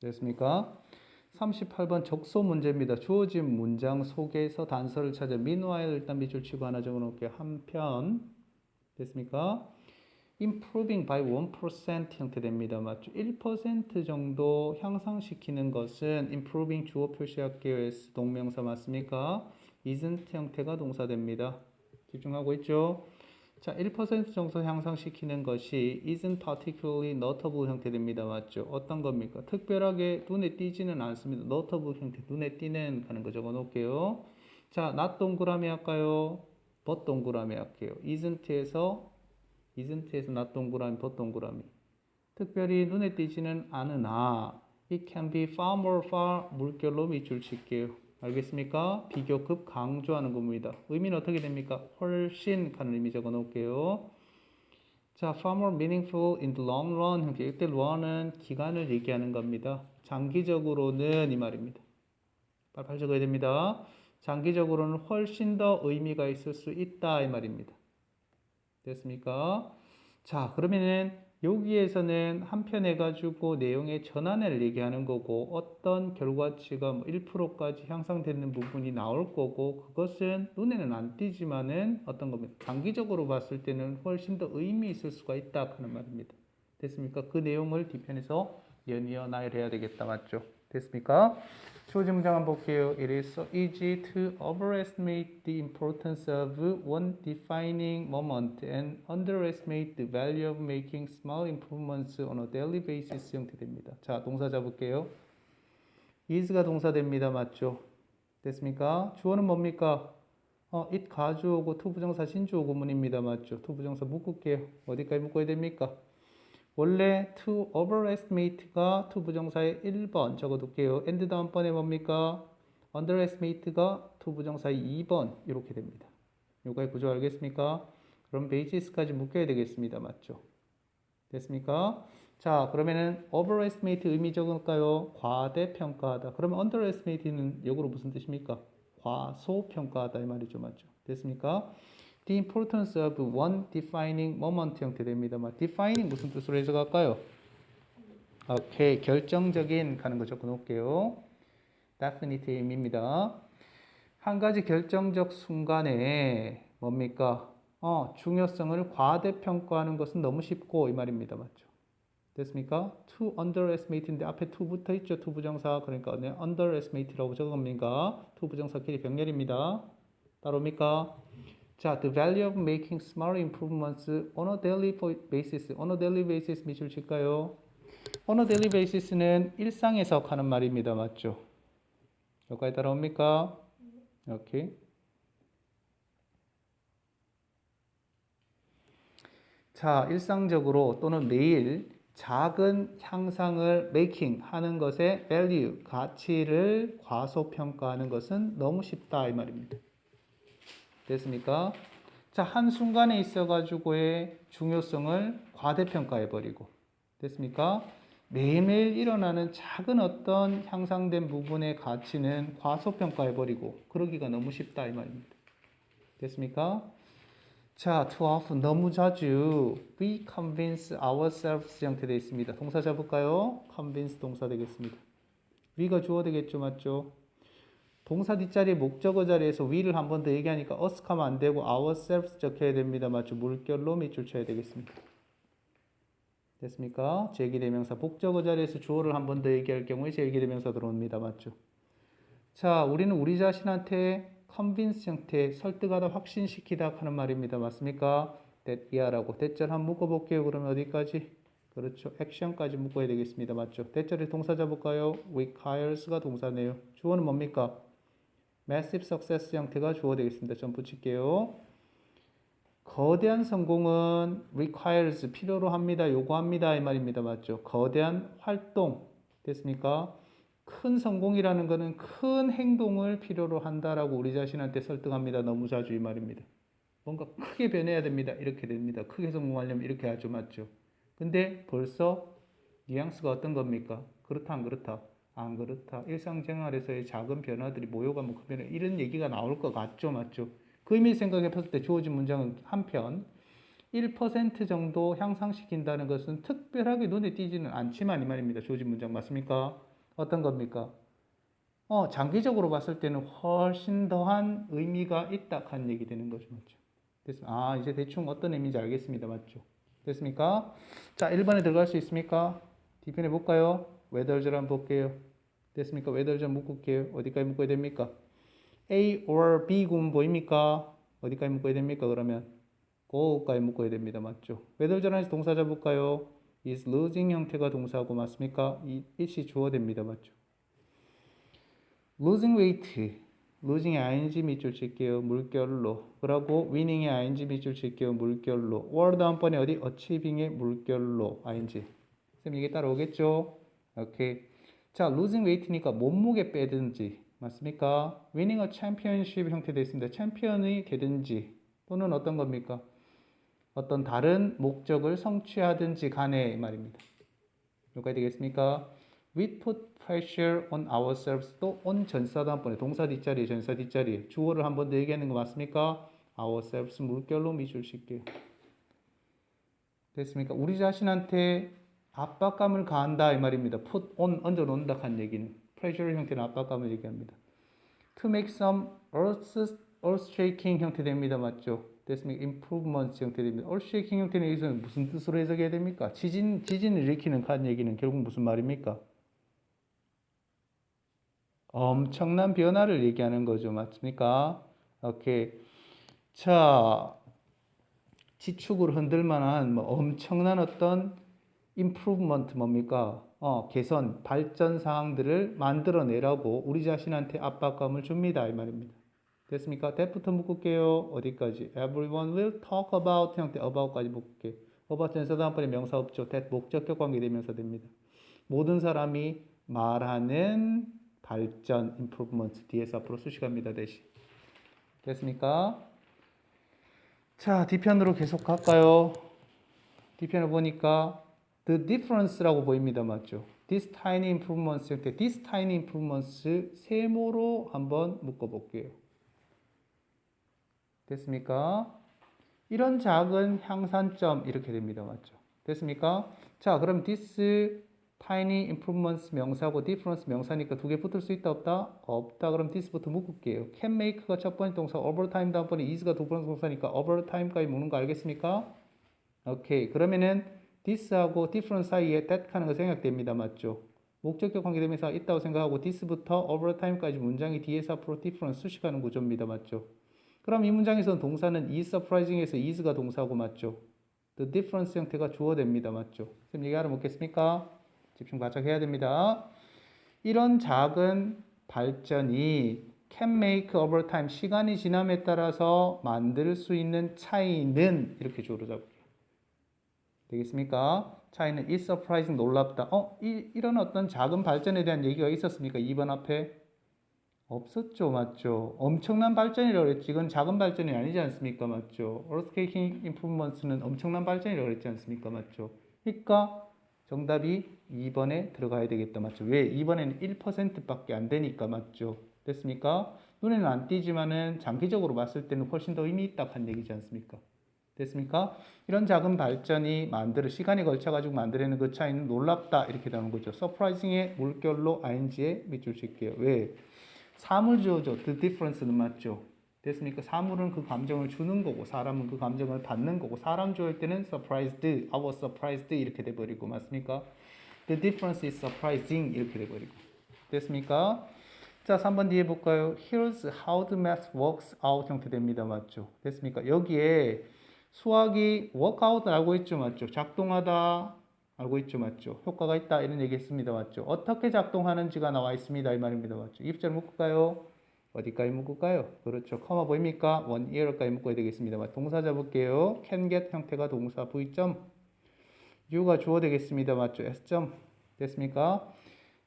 됐습니까? 38번 적소 문제입니다. 주어진 문장 속에서 단서를 찾아 meanwhile 일단 밑줄 치고 하나 적어 놓을게요. 한편 됐습니까? improving by 1% 형태 됩니다. 맞죠? 1% 정도 향상시키는 것은 improving 주어 표시할게요. S 동명사 맞습니까? isn't 형태가 동사 됩니다. 집중하고 있죠? 자, 1% 정도 향상시키는 것이 isn't particularly notable 형태 됩니다. 맞죠? 어떤 겁니까? 특별하게 눈에 띄지는 않습니다. notable 형태, 눈에 띄는 하는 거 적어 놓을게요. 자, not 동그라미 할까요? but 동그라미 할게요. isn't에서 not 동그라미, but 동그라미. 특별히 눈에 띄지는 않으나 it can be far more far 물결로 밑줄 칠게요. 알겠습니까? 비교급 강조하는 겁니다. 의미는 어떻게 됩니까? 훨씬 하는 의미 적어 놓을게요. 자, far more meaningful in the long run 형태. 이때 run은 기간을 얘기하는 겁니다. 장기적으로는 이 말입니다. 빨리 적어야 됩니다. 장기적으로는 훨씬 더 의미가 있을 수 있다 이 말입니다. 됐습니까? 자, 그러면은 여기에서는 한편 해가지고 내용의 전환을 얘기하는 거고 어떤 결과치가 뭐 1%까지 향상되는 부분이 나올 거고 그것은 눈에는 안 띄지만은 어떤 겁니다. 장기적으로 봤을 때는 훨씬 더 의미 있을 수가 있다 하는 말입니다. 됐습니까? 그 내용을 뒤편에서 연이어 나열해야 되겠다. 맞죠? 됐습니까? 주어진 문장 한번 볼게요. It is so easy to overestimate the importance of one defining moment and underestimate the value of making small improvements on a daily basis 형태됩니다. 자, 동사 잡을게요. is가 동사 됩니다. 맞죠? 됐습니까? 주어는 뭡니까? it 가주어고 투부정사 신주어 구문입니다. 맞죠? 투부정사 묶을게요. 어디까지 묶어야 됩니까? 원래 to overestimate가 to 부정사의 1번 적어둘게요. and 다음번에 뭡니까? underestimate가 to 부정사의 2번 이렇게 됩니다. 요거의 구조 알겠습니까? 그럼 basis까지 묶여야 되겠습니다. 맞죠? 됐습니까? 자, 그러면은 overestimate 의미 적을까요? 과대평가하다. 그러면 underestimate는 역으로 무슨 뜻입니까? 과소평가하다 이 말이죠. 맞죠? 됐습니까? The importance of one defining moment 형태 됩니다. defining 무슨 뜻으로 해석할까요? 오케이, 결정적인 하는 거 적어 놓을게요. definite 의미입니다. 한 가지 결정적 순간에 뭡니까? 중요성을 과대평가하는 것은 너무 쉽고 이 말입니다. 맞죠? 됐습니까? to underestimate인데 앞에 to 붙어 있죠. to 부정사. 그러니까 underestimate라고 적어갑니까? to 부정사끼리 병렬입니다. 따라옵니까? 자, the value of making small improvements on a daily basis. on a daily basis 밑줄 칠까요? on a daily basis는 일상에서 하는 말입니다. 맞죠? 여기까지 따라옵니까? 오케이. 자, 일상적으로 또는 매일 작은 향상을 making 하는 것의 value, 가치를 과소평가하는 것은 너무 쉽다 이 말입니다. 됐습니까? 자, 한순간에 있어가지고의 중요성을 과대평가해버리고 됐습니까? 매일매일 일어나는 작은 어떤 향상된 부분의 가치는 과소평가해버리고 그러기가 너무 쉽다 이 말입니다. 됐습니까? 자, too often 너무 자주 we convince ourselves 형태 되어 있습니다. 동사 잡을까요? convince 동사 되겠습니다. we가 주어 되겠죠, 맞죠? 동사 뒷자리에 목적어 자리에서 we를 한 번 더 얘기하니까 us 하면 안 되고 ourselves 적혀야 됩니다. 맞죠? 물결로 밑줄 쳐야 되겠습니다. 됐습니까? 제기대명사 목적어 자리에서 주어를 한 번 더 얘기할 경우에 제기대명사 들어옵니다. 맞죠? 자, 우리는 우리 자신한테 convince 형태, 설득하다, 확신시키다 하는 말입니다. 맞습니까? that 이하라고 대절 한번 묶어볼게요. 그러면 어디까지? 그렇죠. 액션까지 묶어야 되겠습니다. 맞죠? 대절에 동사 잡을까요? requires가 동사네요. 주어는 뭡니까? massive success 형태가 주어 되겠습니다. 좀 붙일게요. 거대한 성공은 requires 필요로 합니다. 요구합니다. 이 말입니다. 맞죠? 거대한 활동 됐습니까? 큰 성공이라는 것은 큰 행동을 필요로 한다라고 우리 자신한테 설득합니다. 너무 자주 이 말입니다. 뭔가 크게 변해야 됩니다. 이렇게 됩니다. 크게 성공하려면 이렇게 하죠. 맞죠? 근데 벌써 뉘앙스가 어떤 겁니까? 그렇다 안 그렇다? 안 그렇다. 일상생활에서의 작은 변화들이 모여가면 그 변화 이런 얘기가 나올 것 같죠. 맞죠? 그 의미 생각해 봤을 때 주어진 문장은 한편 1% 정도 향상시킨다는 것은 특별하게 눈에 띄지는 않지만 이 말입니다. 주어진 문장 맞습니까? 어떤 겁니까? 장기적으로 봤을 때는 훨씬 더한 의미가 있다 한 얘기 되는 거죠. 맞죠? 됐습니다. 이제 대충 어떤 의미인지 알겠습니다. 맞죠? 됐습니까? 자, 1번에 들어갈 수 있습니까? 뒤편에 볼까요? whether를 한번 볼게요. 됐습니까? whether 좀 묶을게요. 어디까지 묶어야 됩니까? A or B 구문 보입니까? 어디까지 묶어야 됩니까? 그러면 go까지 묶어야 됩니다. 맞죠? whether 전환해서 동사 잡을까요? is losing 형태가 동사고 맞습니까? 이 it이 주어 됩니다. 맞죠? losing weight, losing의 ing 밑줄 칠게요. 물결로. 그러고 winning의 ing 밑줄 칠게요. 물결로. word 다음번에 어디? achieving의 물결로 ing. 쌤 이게 따라오겠죠? 오케이. 자, losing weight니까 몸무게 빼든지 맞습니까? winning a championship 형태 되어 있습니다. 챔피언이 되든지 또는 어떤 겁니까? 어떤 다른 목적을 성취하든지 간에 말입니다. 여기까지 되겠습니까? We put pressure on ourselves. 또 on 전사 다음번에 동사 뒷자리에 전사 뒷자리에 주어를 한 번 더 얘기하는 거 맞습니까? ourselves 물결로 밑줄 칠게요. 됐습니까? 우리 자신한테 압박감을 가한다 이 말입니다. put on 얹어 놓는다 한 얘기는 pressure 형태는 압박감을 얘기합니다. to make some earth shaking 형태 됩니다. 맞죠? 됐습니까? improvements 형태 됩니다. earth shaking 형태는 여기서 무슨 뜻으로 해석해야 됩니까? 지진을 일으키는 한 얘기는 결국 무슨 말입니까? 엄청난 변화를 얘기하는 거죠. 맞습니까? 오케이. 자, 지축을 흔들 만한 엄청난 어떤 improvement 뭡니까? 개선, 발전 사항들을 만들어내라고 우리 자신한테 압박감을 줍니다. 이 말입니다. 됐습니까? that부터 묶을게요. 어디까지? Everyone will talk about 형태 about까지 묶을게요. about 전사 다음번에 명사 없죠. that 목적격 관계 대명사 됩니다. 모든 사람이 말하는 발전, improvement 뒤에서 앞으로 수식합니다. 대신. 됐습니까? 자, 뒤편으로 계속 갈까요? 뒤편을 보니까 the difference라고 보입니다. 맞죠? This tiny improvements 형태, this tiny improvements 세모로 한번 묶어볼게요. 됐습니까? 이런 작은 향산점 이렇게 됩니다. 맞죠? 됐습니까? 자, 그럼 this tiny improvements 명사고 difference 명사니까 두 개 붙을 수 있다 없다? 없다. 그럼 this부터 묶을게요. can make가 첫 번째 동사, overtime 다음번에 is가 두 번째 동사니까 overtime까지 묶는 거 알겠습니까? 오케이. 그러면은 this하고 difference 사이에 that 하는 거 생각됩니다. 맞죠? 목적격 관계대명사가 있다고 생각하고 this부터 overtime까지 문장이 뒤에서 앞으로 difference 수식하는 구조입니다. 맞죠? 그럼 이 문장에서는 동사는 is surprising에서 is가 동사고 맞죠? the difference 형태가 주어 됩니다. 맞죠? 선생님 얘기하러 묻겠습니까? 집중 바짝 해야 됩니다. 이런 작은 발전이 can make over time 시간이 지남에 따라서 만들 수 있는 차이는 이렇게 주어로 잡을게요. 되겠습니까? 차이는 is surprising 놀랍다. 이런 어떤 작은 발전에 대한 얘기가 있었습니까? 2번 앞에 없었죠. 맞죠? 엄청난 발전이라고 그랬지. 이건 작은 발전이 아니지 않습니까? 맞죠? earthquake improvements는 엄청난 발전이라고 그랬지 않습니까? 맞죠? 그러니까 정답이 2번에 들어가야 되겠다. 맞죠? 왜? 2번에는 1%밖에 안 되니까. 맞죠? 됐습니까? 눈에는 안 띄지만은 장기적으로 봤을 때는 훨씬 더 의미 있다 한 얘기지 않습니까? 됐습니까? 이런 작은 발전이 시간이 걸쳐가지고 만들어내는 그 차이는 놀랍다. 이렇게 나오는 거죠. surprising의 물결로 ing에 밑줄 칠게요. 왜? 사물 주어죠. The difference는 맞죠. 됐습니까? 사물은 그 감정을 주는 거고 사람은 그 감정을 받는 거고 사람 주어일 때는 surprised, I was surprised 이렇게 돼버리고 맞습니까? The difference is surprising 이렇게 돼버리고 됐습니까? 자, 3번 뒤에 볼까요? Here's how the math works out 형태 됩니다. 맞죠? 됐습니까? 여기에 수학이 workout을 알고 있죠. 맞죠? 작동하다 알고 있죠. 맞죠? 효과가 있다 이런 얘기 했습니다. 맞죠? 어떻게 작동하는지가 나와 있습니다. 이 말입니다. 맞죠? 입절 묶을까요? 어디까지 묶을까요? 그렇죠. 커마 보입니까? one year까지 묶어야 되겠습니다. 동사 잡을게요. can get 형태가 동사 V., you가 주어 되겠습니다. 맞죠? S., 됐습니까?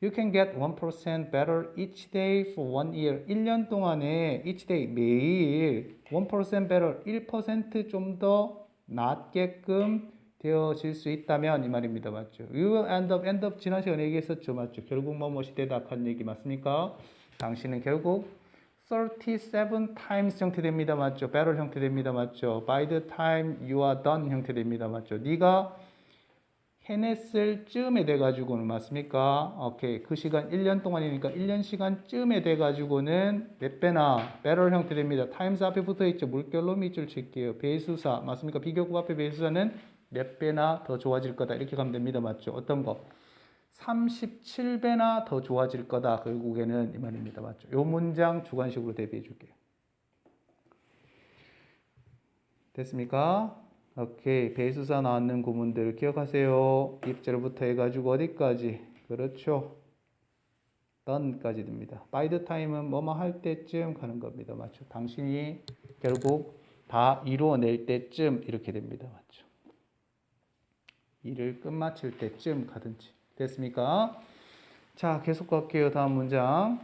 You can get 1% better each day for 1 year. 1년 동안에 each day 매일 1% better 1% 좀 더 낫게끔 되어질 수 있다면 이 말입니다. 맞죠? You will end up 지난 시간에 얘기했었죠. 맞죠? 결국 뭐뭐이 되다 한 얘기 맞습니까? 당신은 결국 37 times 형태됩니다. 맞죠? better 형태됩니다. 맞죠? by the time you are done 형태됩니다. 맞죠? 네가 해냈을 쯤에 돼가지고는 맞습니까? 오케이. 그 시간 1년 동안이니까 1년 시간쯤에 돼가지고는 몇 배나 better 형태 됩니다. times 앞에 붙어 있죠. 물결로 밑줄 칠게요. 배수사 맞습니까? 비교급 앞에 배수사는 몇 배나 더 좋아질 거다. 이렇게 가면 됩니다. 맞죠? 어떤 거? 37배나 더 좋아질 거다. 결국에는 이 말입니다. 맞죠? 요 문장 주관식으로 대비해 줄게요. 됐습니까? 오케이. 배수사 나왔는 구문들 기억하세요. 입절부터 해가지고 어디까지? 그렇죠. done까지 됩니다. by the time은 뭐뭐 할 때쯤 가는 겁니다. 맞죠? 당신이 결국 다 이루어낼 때쯤 이렇게 됩니다. 맞죠? 일을 끝마칠 때쯤 가든지. 됐습니까? 자, 계속 갈게요. 다음 문장.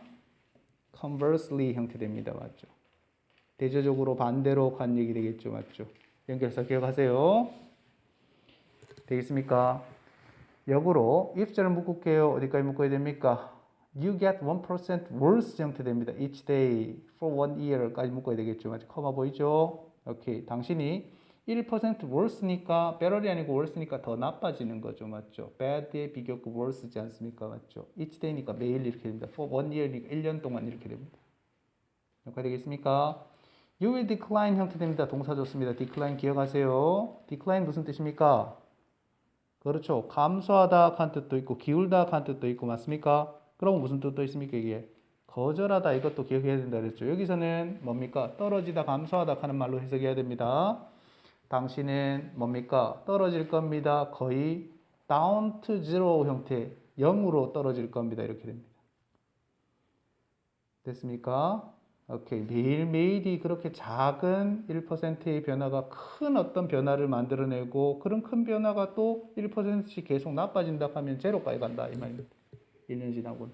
conversely 형태 됩니다. 맞죠? 대조적으로 반대로 간 얘기 되겠죠. 맞죠? 연결해서 기억하세요. 되겠습니까? 역으로 if절을 묶을게요. 어디까지 묶어야 됩니까? You get 1% worse 형태 됩니다. Each day for 1 year까지 묶어야 되겠죠. 맞죠? 커마 보이죠? 오케이. 당신이 1% worse니까 better이 아니고 worse니까 더 나빠지는 거죠. 맞죠? bad의 비교급 worse지 않습니까? 맞죠? each day니까 매일 이렇게 됩니다. for 1 year니까 1년 동안 이렇게 됩니다. 여기까지 되겠습니까? You will decline 형태 됩니다. 동사 좋습니다. decline 기억하세요. decline 무슨 뜻입니까? 그렇죠. 감소하다 한 뜻도 있고 기울다 한 뜻도 있고 맞습니까? 그럼 무슨 뜻도 있습니까? 이게 거절하다 이것도 기억해야 된다 그랬죠. 여기서는 뭡니까? 떨어지다 감소하다 하는 말로 해석해야 됩니다. 당신은 뭡니까? 떨어질 겁니다. 거의 down to zero 형태 0으로 떨어질 겁니다. 이렇게 됩니다. 됐습니까? 오케이. 매일매일이 그렇게 작은 1%의 변화가 큰 어떤 변화를 만들어내고 그런 큰 변화가 또 1%씩 계속 나빠진다 하면 제로까지 간다. 이 말입니다. 1년 지나고는.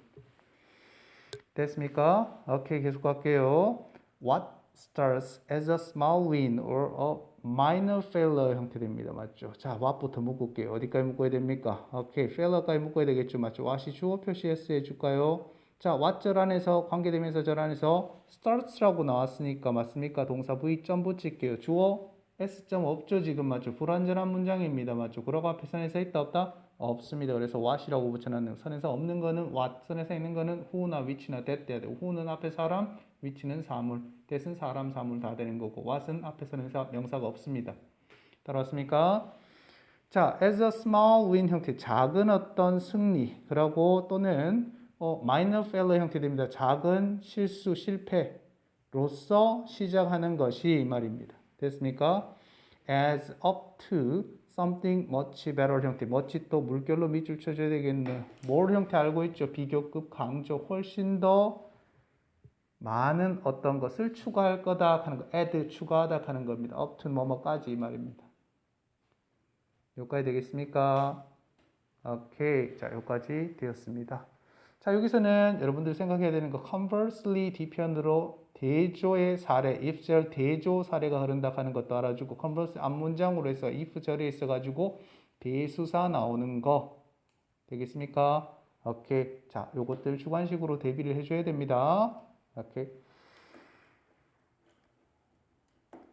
됐습니까? 오케이. 계속 갈게요. What starts as a small win or a minor failure 형태 됩니다. 맞죠? 자, what부터 묶을게요. 어디까지 묶어야 됩니까? 오케이. failure까지 묶어야 되겠죠. 맞죠? what이 주어 표시 S 해줄까요? 자, what 절 안에서 관계되면서 절 안에서 starts라고 나왔으니까 맞습니까? 동사 V 점 붙일게요. 주어 S 점 없죠 지금 맞죠? 불완전한 문장입니다 맞죠? 그러고 앞에 선에서 있다 없다? 없습니다. 그래서 what이라고 붙여놨네요. 선에서 없는 거는 what, 선에서 있는 거는 who나 which나 that 돼야 되고 who는 앞에 사람, which는 사물, that은 사람, 사물 다 되는 거고 what은 앞에 선에서 명사가 없습니다. 따라왔습니까? 자, as a small win 형태, 작은 어떤 승리, 그러고 또는 minor failure 형태 됩니다. 작은 실수, 실패로서 시작하는 것이 이 말입니다. 됐습니까? as up to something much better 형태, much 또 물결로 밑줄 쳐줘야 되겠네. more 형태 알고 있죠? 비교급, 강조, 훨씬 더 많은 어떤 것을 추가할 거다 하는 거, add, 추가하다 하는 겁니다. up to 뭐뭐까지 이 말입니다. 여기까지 되겠습니까? 오케이. 자, 여기까지 되었습니다. 자, 여기서는 여러분들 생각해야 되는 거 conversely 뒤편으로 대조의 사례, if절 대조 사례가 흐른다 하는 것도 알아주고 converse 앞문장으로 해서 if 절에 있어가지고 대수사 나오는 거 되겠습니까? 오케이. 자, 요것들 주관식으로 대비를 해줘야 됩니다. 오케이.